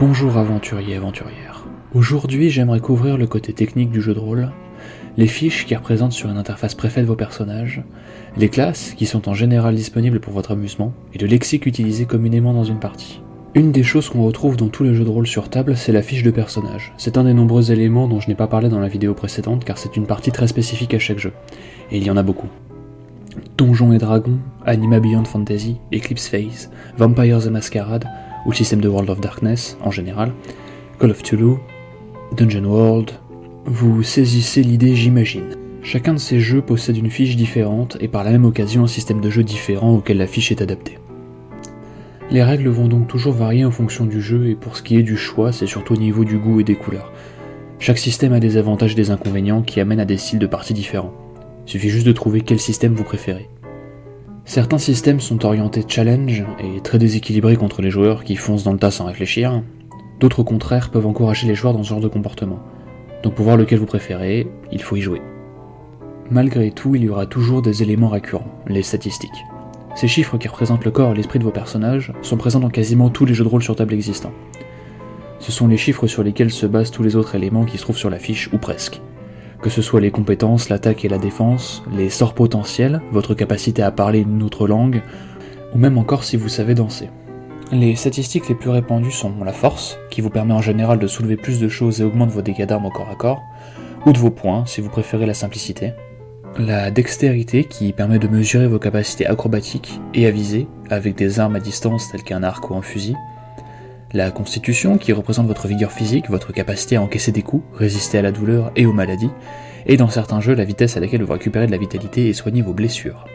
Bonjour aventuriers et aventurières. Aujourd'hui, j'aimerais couvrir le côté technique du jeu de rôle, les fiches qui représentent sur une interface préfète vos personnages, les classes qui sont en général disponibles pour votre amusement, et le lexique utilisé communément dans une partie. Une des choses qu'on retrouve dans tous les jeux de rôle sur table, c'est la fiche de personnage. C'est un des nombreux éléments dont je n'ai pas parlé dans la vidéo précédente car c'est une partie très spécifique à chaque jeu, et il y en a beaucoup. Donjons et Dragons, Anima Beyond Fantasy, Eclipse Phase, Vampire the Masquerade, ou le système de World of Darkness en général, Call of Cthulhu, Dungeon World, vous saisissez l'idée j'imagine. Chacun de ces jeux possède une fiche différente et par la même occasion un système de jeu différent auquel la fiche est adaptée. Les règles vont donc toujours varier en fonction du jeu et pour ce qui est du choix, c'est surtout au niveau du goût et des couleurs. Chaque système a des avantages et des inconvénients qui amènent à des styles de partie différents. Il suffit juste de trouver quel système vous préférez. Certains systèmes sont orientés challenge et très déséquilibrés contre les joueurs qui foncent dans le tas sans réfléchir. D'autres au contraire peuvent encourager les joueurs dans ce genre de comportement. Donc pour voir lequel vous préférez, il faut y jouer. Malgré tout, il y aura toujours des éléments récurrents, les statistiques. Ces chiffres qui représentent le corps et l'esprit de vos personnages sont présents dans quasiment tous les jeux de rôle sur table existants. Ce sont les chiffres sur lesquels se basent tous les autres éléments qui se trouvent sur la fiche, ou presque. Que ce soit les compétences, l'attaque et la défense, les sorts potentiels, votre capacité à parler une autre langue, ou même encore si vous savez danser. Les statistiques les plus répandues sont la force, qui vous permet en général de soulever plus de choses et augmente vos dégâts d'armes au corps à corps, ou de vos points, si vous préférez la simplicité. La dextérité, qui permet de mesurer vos capacités acrobatiques et à viser, avec des armes à distance telles qu'un arc ou un fusil. La constitution, qui représente votre vigueur physique, votre capacité à encaisser des coups, résister à la douleur et aux maladies, et dans certains jeux, la vitesse à laquelle vous récupérez de la vitalité et soignez vos blessures.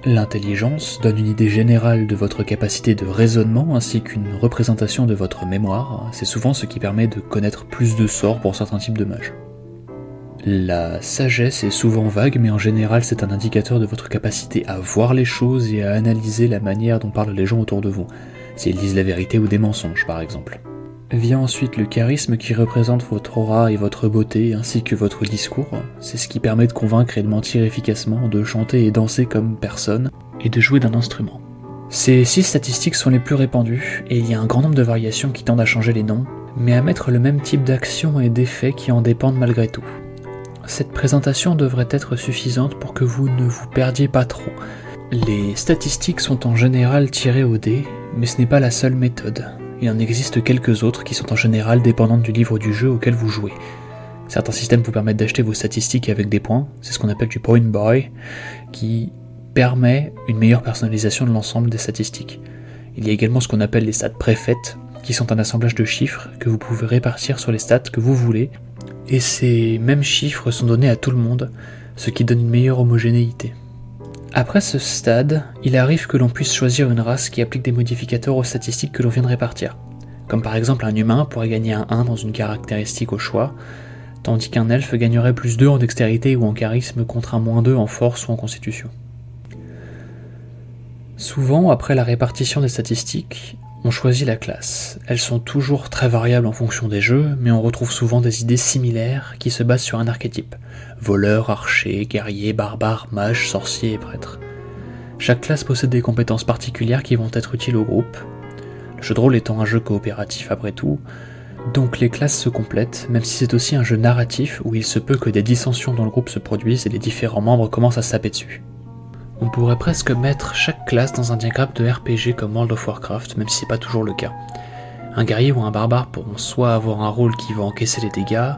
L'intelligence donne une idée générale de votre capacité de raisonnement ainsi qu'une représentation de votre mémoire, c'est souvent ce qui permet de connaître plus de sorts pour certains types de mages. La sagesse est souvent vague, mais en général c'est un indicateur de votre capacité à voir les choses et à analyser la manière dont parlent les gens autour de vous, s'ils disent la vérité ou des mensonges par exemple. Vient ensuite le charisme qui représente votre aura et votre beauté ainsi que votre discours, c'est ce qui permet de convaincre et de mentir efficacement, de chanter et danser comme personne, et de jouer d'un instrument. Ces 6 statistiques sont les plus répandues, et il y a un grand nombre de variations qui tendent à changer les noms, mais à mettre le même type d'actions et d'effets qui en dépendent malgré tout. Cette présentation devrait être suffisante pour que vous ne vous perdiez pas trop. Les statistiques sont en général tirées au dé, mais ce n'est pas la seule méthode. Il en existe quelques autres qui sont en général dépendantes du livre du jeu auquel vous jouez. Certains systèmes vous permettent d'acheter vos statistiques avec des points, c'est ce qu'on appelle du point buy, qui permet une meilleure personnalisation de l'ensemble des statistiques. Il y a également ce qu'on appelle les stats préfaites, qui sont un assemblage de chiffres que vous pouvez répartir sur les stats que vous voulez, et ces mêmes chiffres sont donnés à tout le monde, ce qui donne une meilleure homogénéité. Après ce stade, il arrive que l'on puisse choisir une race qui applique des modificateurs aux statistiques que l'on vient de répartir. Comme par exemple un humain pourrait gagner un 1 dans une caractéristique au choix, tandis qu'un elfe gagnerait plus 2 en dextérité ou en charisme contre un moins 2 en force ou en constitution. Souvent, après la répartition des statistiques, on choisit la classe. Elles sont toujours très variables en fonction des jeux, mais on retrouve souvent des idées similaires qui se basent sur un archétype. Voleur, archer, guerrier, barbare, mage, sorcier et prêtre. Chaque classe possède des compétences particulières qui vont être utiles au groupe. Le jeu de rôle étant un jeu coopératif après tout, donc les classes se complètent, même si c'est aussi un jeu narratif où il se peut que des dissensions dans le groupe se produisent et les différents membres commencent à se taper dessus. On pourrait presque mettre chaque classe dans un diagramme de RPG comme World of Warcraft, même si c'est pas toujours le cas. Un guerrier ou un barbare pourront soit avoir un rôle qui va encaisser les dégâts,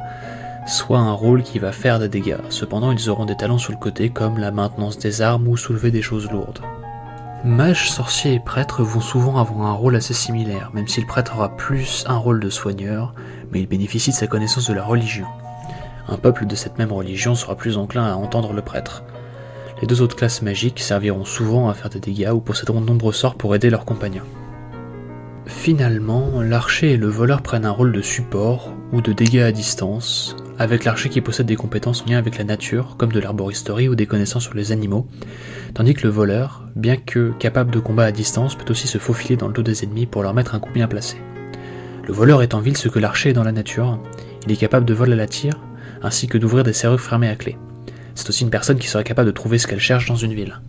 soit un rôle qui va faire des dégâts. Cependant, ils auront des talents sur le côté comme la maintenance des armes ou soulever des choses lourdes. Mages, sorciers et prêtres vont souvent avoir un rôle assez similaire, même si le prêtre aura plus un rôle de soigneur, mais il bénéficie de sa connaissance de la religion. Un peuple de cette même religion sera plus enclin à entendre le prêtre. Les 2 autres classes magiques serviront souvent à faire des dégâts ou posséderont de nombreux sorts pour aider leurs compagnons. Finalement, l'archer et le voleur prennent un rôle de support ou de dégâts à distance, avec l'archer qui possède des compétences en lien avec la nature, comme de l'arboristerie ou des connaissances sur les animaux, tandis que le voleur, bien que capable de combat à distance, peut aussi se faufiler dans le dos des ennemis pour leur mettre un coup bien placé. Le voleur est en ville ce que l'archer est dans la nature, il est capable de voler à la tire, ainsi que d'ouvrir des serrures fermées à clé. C'est aussi une personne qui serait capable de trouver ce qu'elle cherche dans une ville.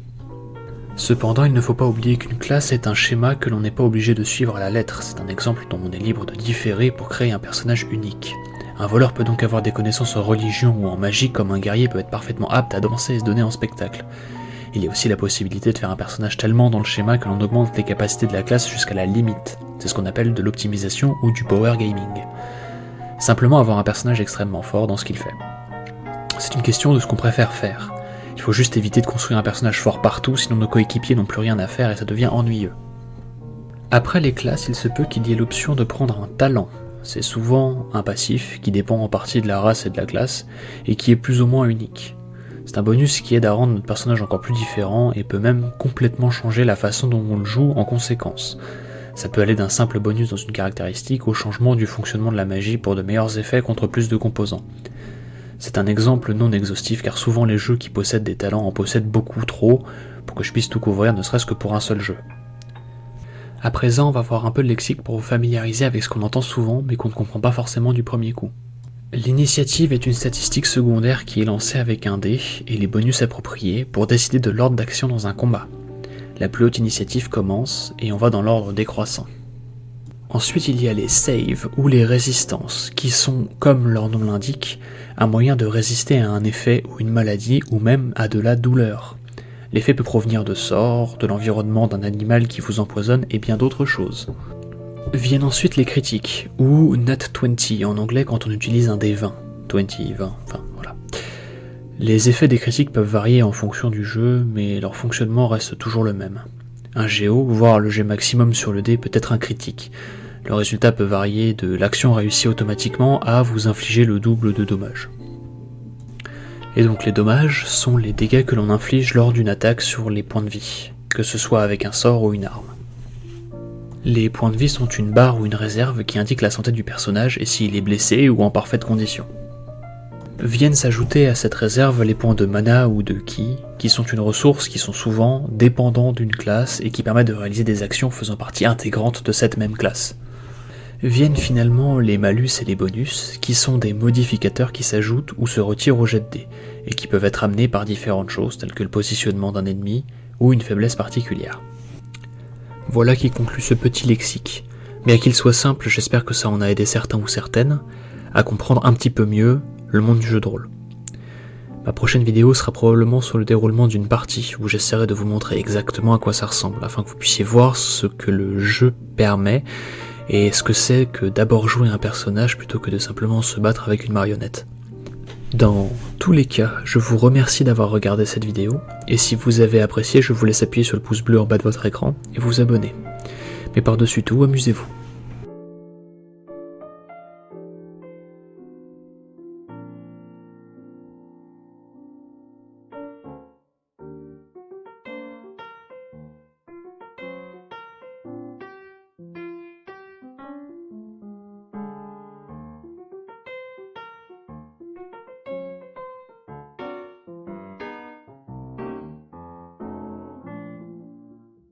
Cependant, il ne faut pas oublier qu'une classe est un schéma que l'on n'est pas obligé de suivre à la lettre, c'est un exemple dont on est libre de différer pour créer un personnage unique. Un voleur peut donc avoir des connaissances en religion ou en magie comme un guerrier peut être parfaitement apte à danser et se donner en spectacle. Il y a aussi la possibilité de faire un personnage tellement dans le schéma que l'on augmente les capacités de la classe jusqu'à la limite. C'est ce qu'on appelle de l'optimisation ou du power gaming. Simplement avoir un personnage extrêmement fort dans ce qu'il fait. C'est une question de ce qu'on préfère faire. Il faut juste éviter de construire un personnage fort partout, sinon nos coéquipiers n'ont plus rien à faire et ça devient ennuyeux. Après les classes, il se peut qu'il y ait l'option de prendre un talent. C'est souvent un passif qui dépend en partie de la race et de la classe, et qui est plus ou moins unique. C'est un bonus qui aide à rendre notre personnage encore plus différent et peut même complètement changer la façon dont on le joue en conséquence. Ça peut aller d'un simple bonus dans une caractéristique au changement du fonctionnement de la magie pour de meilleurs effets contre plus de composants. C'est un exemple non exhaustif car souvent les jeux qui possèdent des talents en possèdent beaucoup trop pour que je puisse tout couvrir ne serait-ce que pour un seul jeu. À présent, on va voir un peu de lexique pour vous familiariser avec ce qu'on entend souvent mais qu'on ne comprend pas forcément du premier coup. L'initiative est une statistique secondaire qui est lancée avec un dé et les bonus appropriés pour décider de l'ordre d'action dans un combat. La plus haute initiative commence et on va dans l'ordre décroissant. Ensuite, il y a les saves ou les résistances qui sont, comme leur nom l'indique, un moyen de résister à un effet ou une maladie ou même à de la douleur. L'effet peut provenir de sorts, de l'environnement d'un animal qui vous empoisonne et bien d'autres choses. Viennent ensuite les critiques, ou Nat 20 en anglais quand on utilise un dé 20. 20, enfin voilà. Les effets des critiques peuvent varier en fonction du jeu, mais leur fonctionnement reste toujours le même. Un GO, voire le jet maximum sur le dé peut être un critique. Le résultat peut varier de l'action réussie automatiquement à vous infliger le double de dommages. Et donc les dommages sont les dégâts que l'on inflige lors d'une attaque sur les points de vie, que ce soit avec un sort ou une arme. Les points de vie sont une barre ou une réserve qui indique la santé du personnage et s'il est blessé ou en parfaite condition. Viennent s'ajouter à cette réserve les points de mana ou de ki, qui sont une ressource qui sont souvent dépendants d'une classe et qui permettent de réaliser des actions faisant partie intégrante de cette même classe. Viennent finalement les malus et les bonus, qui sont des modificateurs qui s'ajoutent ou se retirent au jet de dés, et qui peuvent être amenés par différentes choses telles que le positionnement d'un ennemi ou une faiblesse particulière. Voilà qui conclut ce petit lexique. Bien qu'il soit simple, j'espère que ça en a aidé certains ou certaines à comprendre un petit peu mieux le monde du jeu de rôle. Ma prochaine vidéo sera probablement sur le déroulement d'une partie, où j'essaierai de vous montrer exactement à quoi ça ressemble, afin que vous puissiez voir ce que le jeu permet, et ce que c'est que d'abord jouer un personnage plutôt que de simplement se battre avec une marionnette. Dans tous les cas, je vous remercie d'avoir regardé cette vidéo, et si vous avez apprécié, je vous laisse appuyer sur le pouce bleu en bas de votre écran et vous abonner. Mais par-dessus tout, amusez-vous.